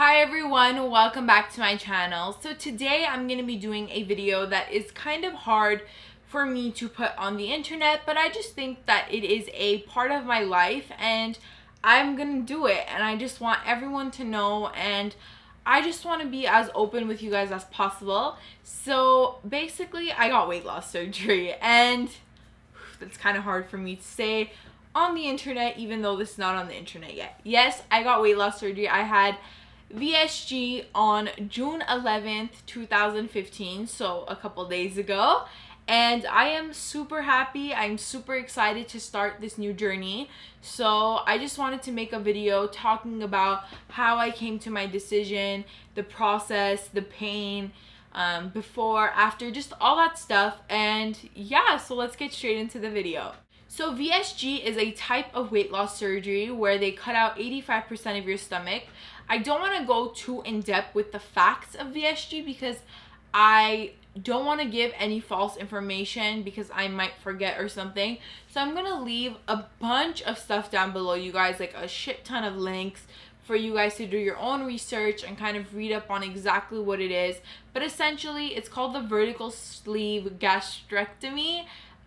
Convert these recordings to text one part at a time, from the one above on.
Hi everyone, welcome back to my channel. So today I'm going to be doing a video that is kind of hard for me to put on the internet, but I just think that it is a part of my life and I'm going to do it, and I just want everyone to know, and I just want to be as open with you guys as possible. So basically I got weight loss surgery, and that's kind of hard for me to say on the internet even though this is not on the internet yet. Yes, I got weight loss surgery. I had VSG on June 11th, 2015, so a couple days ago, and I am super happy. I'm super excited to start this new journey. So I just wanted to make a video talking about how I came to my decision, the process, the pain, before, after, just all that stuff. And yeah, so let's get straight into the video. So VSG is a type of weight loss surgery where they cut out 85% of your stomach. I don't want to go too in depth with the facts of VSG because I don't want to give any false information because I might forget or something. So I'm going to leave a bunch of stuff down below, you guys, like a shit ton of links for you guys to do your own research and kind of read up on exactly what it is. But essentially, it's called the vertical sleeve gastrectomy,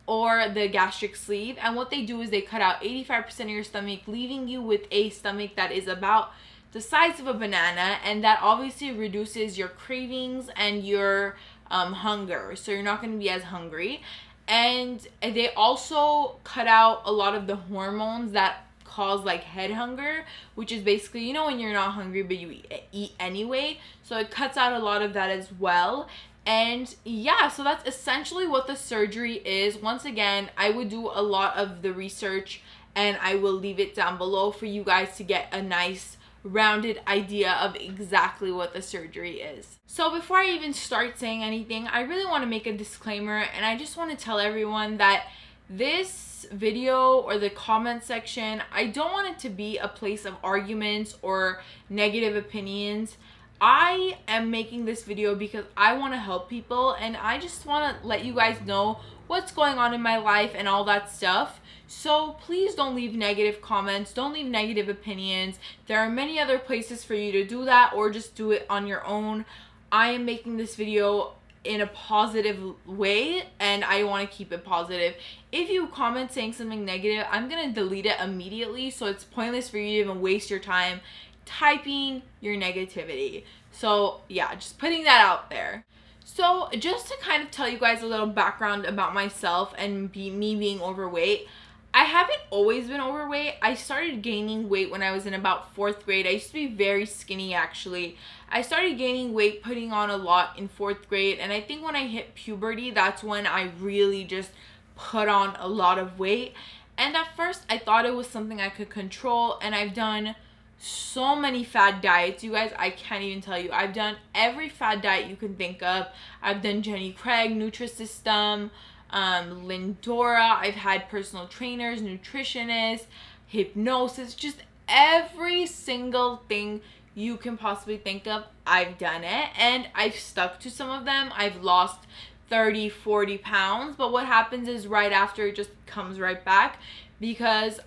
or the gastric sleeve. And what they do is they cut out 85% of your stomach, leaving you with a stomach that is about the size of a banana, and that obviously reduces your cravings and your hunger, so you're not going to be as hungry. And they also cut out a lot of the hormones that cause like head hunger, which is basically, you know, when you're not hungry but you eat anyway. So it cuts out a lot of that as well. And yeah, so that's essentially what the surgery is. Once again, I would do a lot of the research and I will leave it down below for you guys to get a nice rounded idea of exactly what the surgery is. So before I even start saying anything, I really want to make a disclaimer, and I just want to tell everyone that this video or the comment section, I don't want it to be a place of arguments or negative opinions. I am making this video because I want to help people, and I just want to let you guys know what's going on in my life and all that stuff. So please don't leave negative comments, don't leave negative opinions. There are many other places for you to do that, or just do it on your own. I am making this video in a positive way, and I want to keep it positive. If you comment saying something negative, I'm going to delete it immediately, so it's pointless for you to even waste your time typing your negativity. So yeah, just putting that out there. So just to kind of tell you guys a little background about myself and me being overweight, I haven't always been overweight. I started gaining weight when I was in about 4th grade. I used to be very skinny, actually. I started gaining weight, putting on a lot in 4th grade, and I think when I hit puberty, that's when I really just put on a lot of weight. And at first, I thought it was something I could control, and I've done so many fad diets, you guys, I can't even tell you. I've done every fad diet you can think of. I've done Jenny Craig, Nutrisystem, Lindora. I've had personal trainers, nutritionists, hypnosis, just every single thing you can possibly think of, I've done it, and I've stuck to some of them. I've lost 30-40 pounds, but what happens is right after it just comes right back, because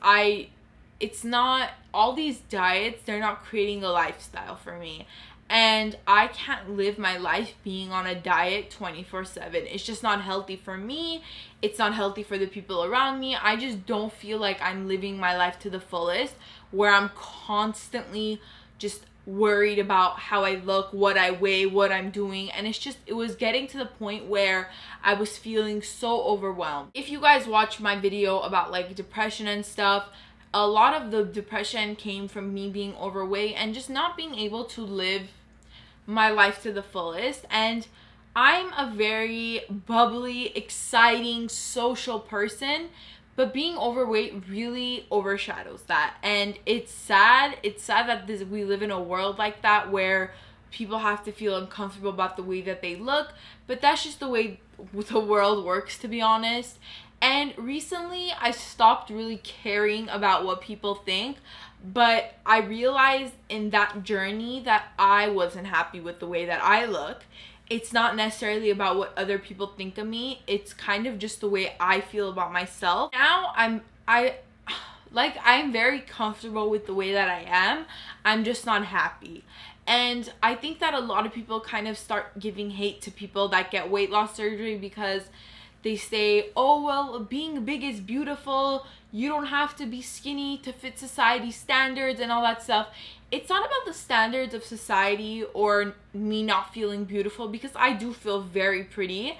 it's not, all these diets, they're not creating a lifestyle for me. And I can't live my life being on a diet 24/7. It's just not healthy for me. It's not healthy for the people around me. I just don't feel like I'm living my life to the fullest, where I'm constantly just worried about how I look, what I weigh, what I'm doing. And it was getting to the point where I was feeling so overwhelmed. If you guys watch my video about like depression and stuff, a lot of the depression came from me being overweight and just not being able to live my life to the fullest. And I'm a very bubbly, exciting, social person, but being overweight really overshadows that. And it's sad. It's sad that we live in a world like that where people have to feel uncomfortable about the way that they look, but that's just the way the world works, to be honest. And recently, I stopped really caring about what people think, but I realized in that journey that I wasn't happy with the way that I look. It's not necessarily about what other people think of me. It's kind of just the way I feel about myself. Now, I'm very comfortable with the way that I am. I'm just not happy. And I think that a lot of people kind of start giving hate to people that get weight loss surgery because they say, oh, well, being big is beautiful. You don't have to be skinny to fit society's standards and all that stuff. It's not about the standards of society or me not feeling beautiful, because I do feel very pretty,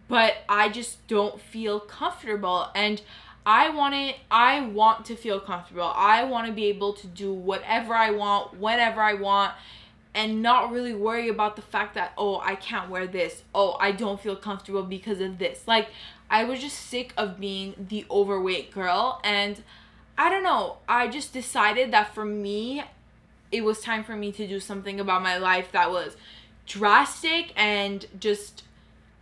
but I just don't feel comfortable. And I want to feel comfortable. I want to be able to do whatever I want, whenever I want, and not really worry about the fact that, oh, I can't wear this. Oh, I don't feel comfortable because of this. Like, I was just sick of being the overweight girl. And I don't know, I just decided that for me, it was time for me to do something about my life that was drastic, and just,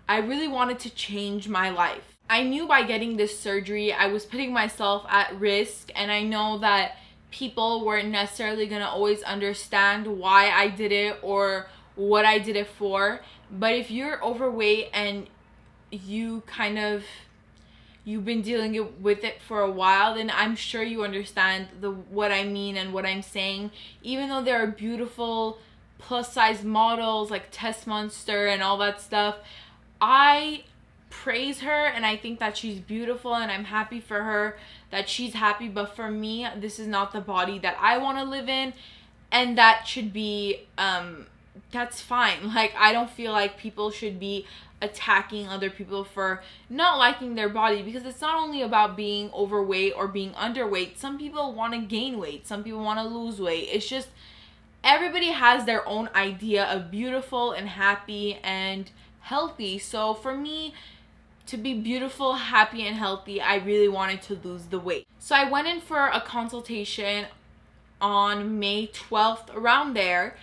I really wanted to change my life. I knew by getting this surgery, I was putting myself at risk, and I know that people weren't necessarily gonna always understand why I did it or what I did it for. But if you're overweight and you've been dealing with it for a while, then I'm sure you understand what I mean and what I'm saying. Even though there are beautiful plus size models like Tess Monster and all that stuff, I praise her and I think that she's beautiful, and I'm happy for her that she's happy. But for me, this is not the body that I want to live in, and that should be that's fine. Like, I don't feel like people should be attacking other people for not liking their body, because it's not only about being overweight or being underweight. Some people want to gain weight, some people want to lose weight. It's just, everybody has their own idea of beautiful and happy and healthy. So for me to be beautiful, happy, and healthy, I really wanted to lose the weight. So I went in for a consultation on May 12th, around there,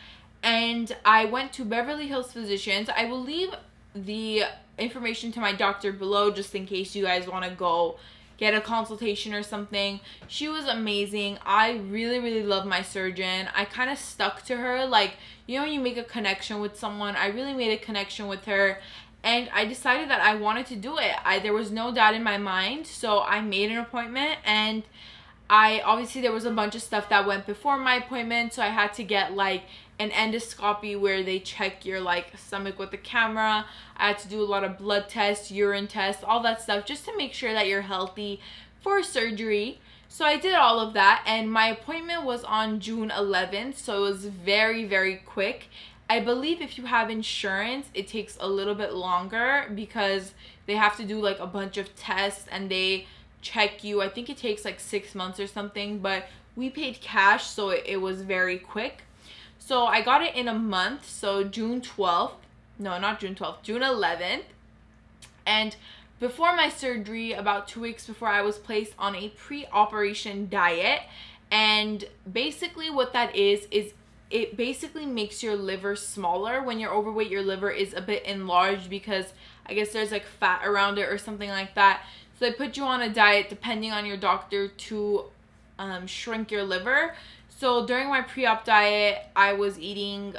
and I went to Beverly Hills Physicians. I will leave the information to my doctor below just in case you guys want to go get a consultation or something. She was amazing. I really love my surgeon. I kind of stuck to her. Like, you know, when you make a connection with someone, I really made a connection with her, and I decided that I wanted to do it. There was no doubt in my mind, so I made an appointment. And obviously there was a bunch of stuff that went before my appointment, so I had to get like an endoscopy where they check your like stomach with the camera. I had to do a lot of blood tests, urine tests, all that stuff, just to make sure that you're healthy for surgery. So I did all of that, and my appointment was on June 11th, so it was very quick. I believe if you have insurance, it takes a little bit longer because they have to do like a bunch of tests and they check you. I think it takes like 6 months or something, but we paid cash, so it was very quick. So I got it in a month, so June 12th. No, not June 12th, June 11th. And before my surgery, about 2 weeks before, I was placed on a pre-operation diet. And basically what that is it basically makes your liver smaller. When you're overweight, your liver is a bit enlarged because I guess there's like fat around it or something like that. So they put you on a diet, depending on your doctor, to shrink your liver. So during my pre-op diet, I was eating,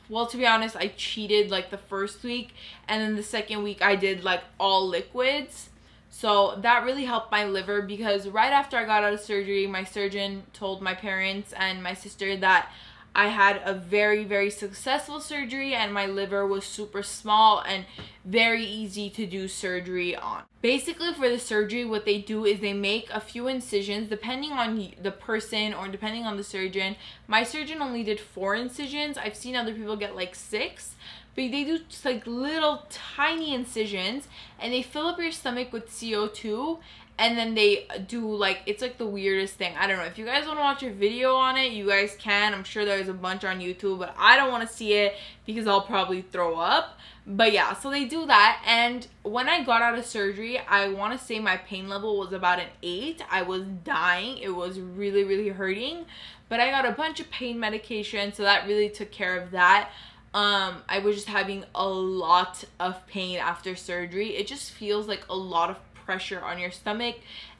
well, to be honest, I cheated like the first week, and then the second week I did like all liquids. So that really helped my liver, because right after I got out of surgery, my surgeon told my parents and my sister that I had a very successful surgery and my liver was super small and very easy to do surgery on. Basically, for the surgery, what they do is they make a few incisions depending on the person or depending on the surgeon. My surgeon only did 4 incisions. I've seen other people get like 6. But they do just like little tiny incisions, and they fill up your stomach with CO2, and then they do like, it's like the weirdest thing. I don't know. If you guys want to watch a video on it, you guys can. I'm sure there's a bunch on YouTube, but I don't want to see it because I'll probably throw up. But yeah, so they do that. And when I got out of surgery, I want to say my pain level was about an 8. I was dying. It was really hurting. But I got a bunch of pain medication, so that really took care of that. I was just having a lot of pain after surgery. It just feels like a lot of pressure on your stomach,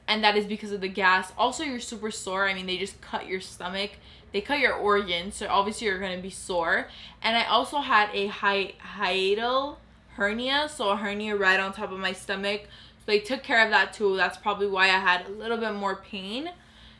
and that is because of the gas. Also, you're super sore. I mean, they just cut your stomach. They cut your organs, so obviously you're going to be sore. And I also had a hiatal hernia, so a hernia right on top of my stomach. So they took care of that too. That's probably why I had a little bit more pain.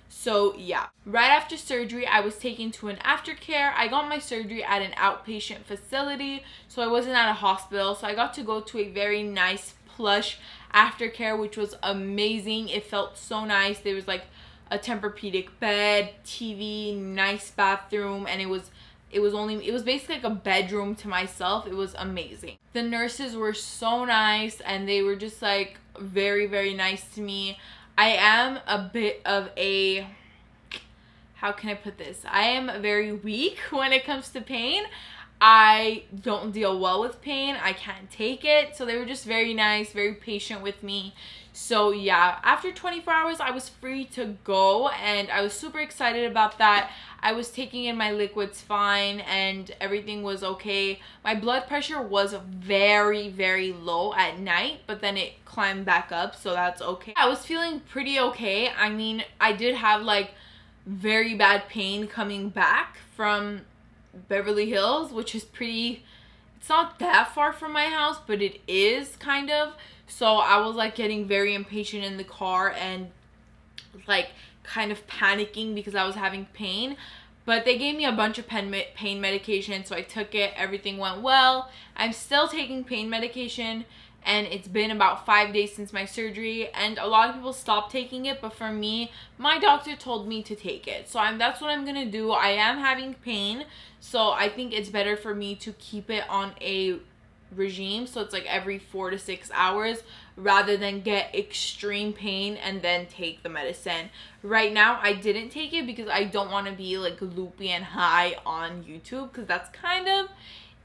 So yeah, right after surgery, I was taken to an aftercare. I got my surgery at an outpatient facility, so I wasn't at a hospital. So I got to go to a very nice plush aftercare, which was amazing. It felt so nice. There was like a Tempur-Pedic bed, TV, nice bathroom, and it was basically like a bedroom to myself. It was amazing. The nurses were so nice, and they were just like very, very nice to me. I am a bit of a, how can I put this? I am very weak when it comes to pain. I don't deal well with pain. I can't take it. So they were just very nice, very patient with me. So yeah, after 24 hours, I was free to go, and I was super excited about that. I was taking in my liquids fine, and everything was okay. My blood pressure was very, very low at night, but then it climbed back up, so that's okay. I was feeling pretty okay. I mean, I did have like very bad pain coming back from Beverly Hills, which is pretty, it's not that far from my house, but it is kind of. So I was like getting very impatient in the car and like kind of panicking because I was having pain. But they gave me a bunch of pain medication, so I took it. Everything went well. I'm still taking pain medication, and it's been about 5 days since my surgery, and a lot of people stopped taking it, but for me, my doctor told me to take it. So that's what I'm gonna do. I am having pain, so I think it's better for me to keep it on a regime, so it's like every 4 to 6 hours, rather than get extreme pain and then take the medicine. Right now I didn't take it because I don't want to be like loopy and high on YouTube, because that's kind of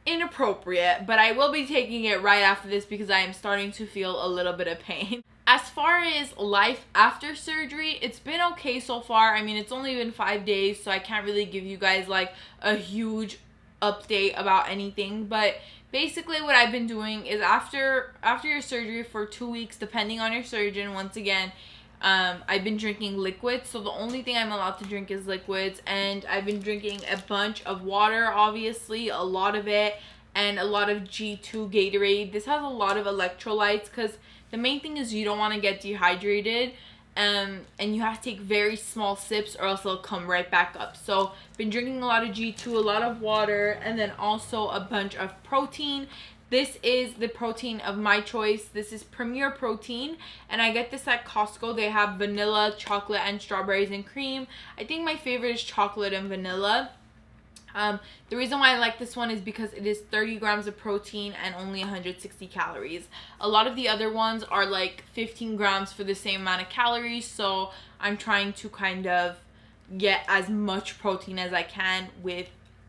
inappropriate, but I will be taking it right after this because I am starting to feel a little bit of pain. As far as life after surgery, it's been okay so far. I mean, it's only been 5 days, so I can't really give you guys like a huge update about anything, but basically what I've been doing is after your surgery for 2 weeks, depending on your surgeon, once again, I've been drinking liquids. So the only thing I'm allowed to drink is liquids, and I've been drinking a bunch of water, obviously, a lot of it, and a lot of G2 Gatorade. This has a lot of electrolytes, because the main thing is you don't want to get dehydrated. And you have to take very small sips or else it'll come right back up. So been drinking a lot of G2, a lot of water, and then also a bunch of protein. This is the protein of my choice. This is Premier Protein, and I get this at Costco. They have vanilla, chocolate, and strawberries and cream. I think my favorite is chocolate and vanilla. The reason why I like this one is because it is 30 grams of protein and only 160 calories. A lot of the other ones are like 15 grams for the same amount of calories, so I'm trying to kind of get as much protein as I can with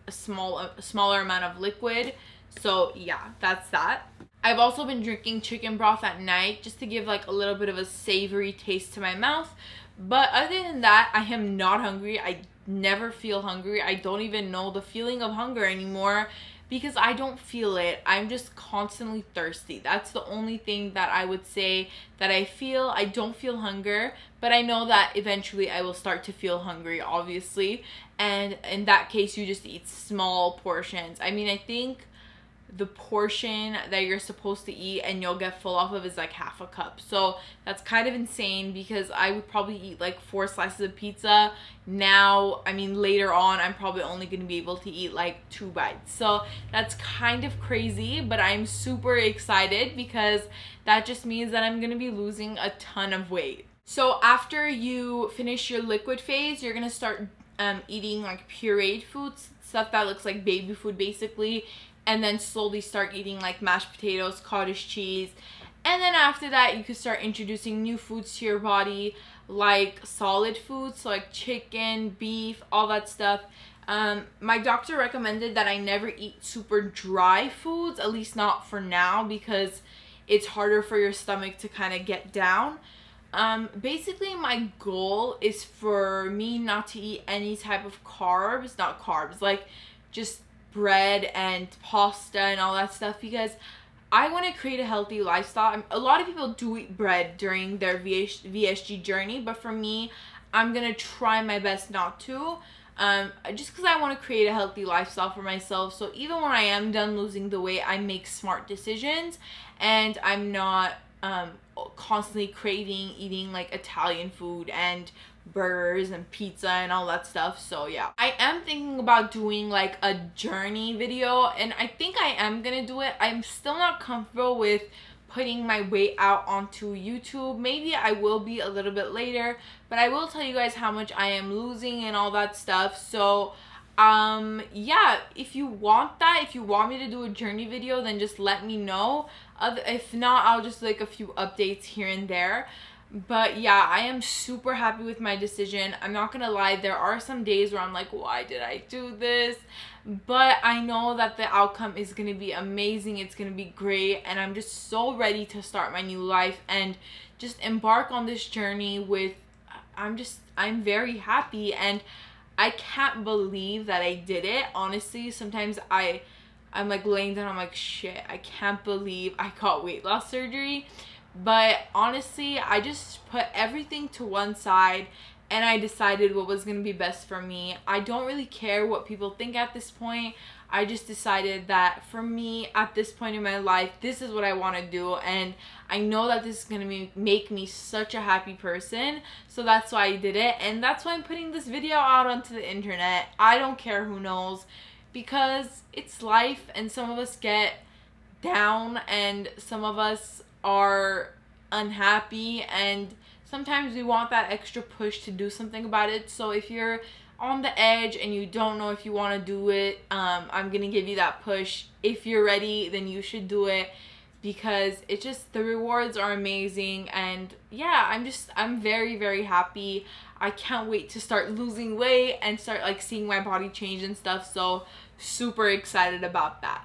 a smaller amount of liquid. So yeah, that's that. I've also been drinking chicken broth at night just to give like a little bit of a savory taste to my mouth. But other than that, I am not hungry. I never feel hungry. I don't even know the feeling of hunger anymore because I don't feel it. I'm just constantly thirsty. That's the only thing that I would say that I feel. I don't feel hunger, but I know that eventually I will start to feel hungry, obviously. And in that case, you just eat small portions. I mean, I think the portion that you're supposed to eat and you'll get full off of is like half a cup. So that's kind of insane because I would probably eat like 4 slices of pizza. Now, I mean, later on, I'm probably only going to be able to eat like 2 bites. So that's kind of crazy, but I'm super excited because that just means that I'm going to be losing a ton of weight. So after you finish your liquid phase, you're going to start eating like pureed foods, stuff that looks like baby food basically, and then slowly start eating like mashed potatoes, cottage cheese. And then after that, you could start introducing new foods to your body, like solid foods, so like chicken, beef, all that stuff. My doctor recommended that I never eat super dry foods, at least not for now, because it's harder for your stomach to kind of get down. Basically my goal is for me not to eat any type of carbs, not carbs, like just bread and pasta and all that stuff, because I want to create a healthy lifestyle. A lot of people do eat bread during their VSG journey, but for me, I'm gonna try my best not to, just because I want to create a healthy lifestyle for myself. So even when I am done losing the weight, I make smart decisions, and I'm not constantly craving eating like Italian food and burgers and pizza and all that stuff. So yeah, I am thinking about doing like a journey video, and I think I am gonna do it. I'm still not comfortable with putting my weight out onto YouTube. Maybe I will be a little bit later, but I will tell you guys how much I am losing and all that stuff. So yeah, if you want that, if you want me to do a journey video, then just let me know. If not, I'll just like a few updates here and there. But yeah, I am super happy with my decision. I'm not gonna lie, there are some days where I'm like, why did I do this? But I know that the outcome is gonna be amazing. It's gonna be great, and I'm just so ready to start my new life and just embark on this journey with, I'm very happy, and I can't believe that I did it. Honestly, sometimes I'm like laying down, I'm like, shit, I can't believe I got weight loss surgery. But honestly, I just put everything to one side and I decided what was going to be best for me. I don't really care what people think at this point. I just decided that for me at this point in my life, this is what I want to do, and I know that this is going to make me such a happy person. So that's why I did it, and that's why I'm putting this video out onto the internet. I don't care who knows, because it's life, and some of us get down and some of us are unhappy, and sometimes we want that extra push to do something about it. So if you're on the edge and you don't know if you want to do it, I'm gonna give you that push. If you're ready, then you should do it, because it just, the rewards are amazing. And yeah, I'm very, very happy. I can't wait to start losing weight and start like seeing my body change and stuff. So super excited about that.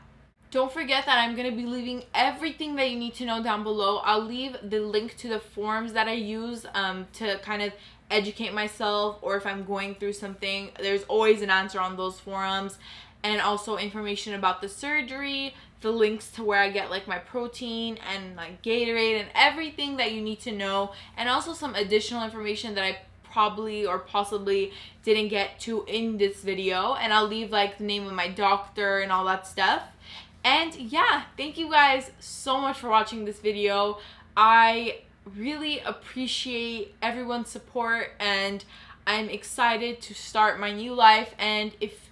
Don't forget that I'm going to be leaving everything that you need to know down below. I'll leave the link to the forums that I use to kind of educate myself, or if I'm going through something, there's always an answer on those forums. And also information about the surgery, the links to where I get like my protein and like Gatorade and everything that you need to know. And also some additional information that I probably or possibly didn't get to in this video. And I'll leave like the name of my doctor and all that stuff. And yeah, thank you guys so much for watching this video. I really appreciate everyone's support, and I'm excited to start my new life. And if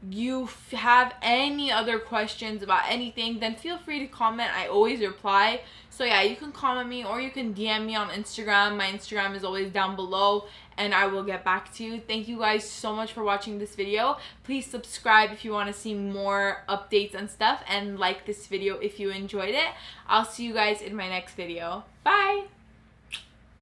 you have any other questions about anything, then feel free to comment. I always reply. So yeah, you can comment me or you can DM me on Instagram. My Instagram is always down below, and I will get back to you. Thank you guys so much for watching this video. Please subscribe if you want to see more updates and stuff, and like this video if you enjoyed it. I'll see you guys in my next video. Bye!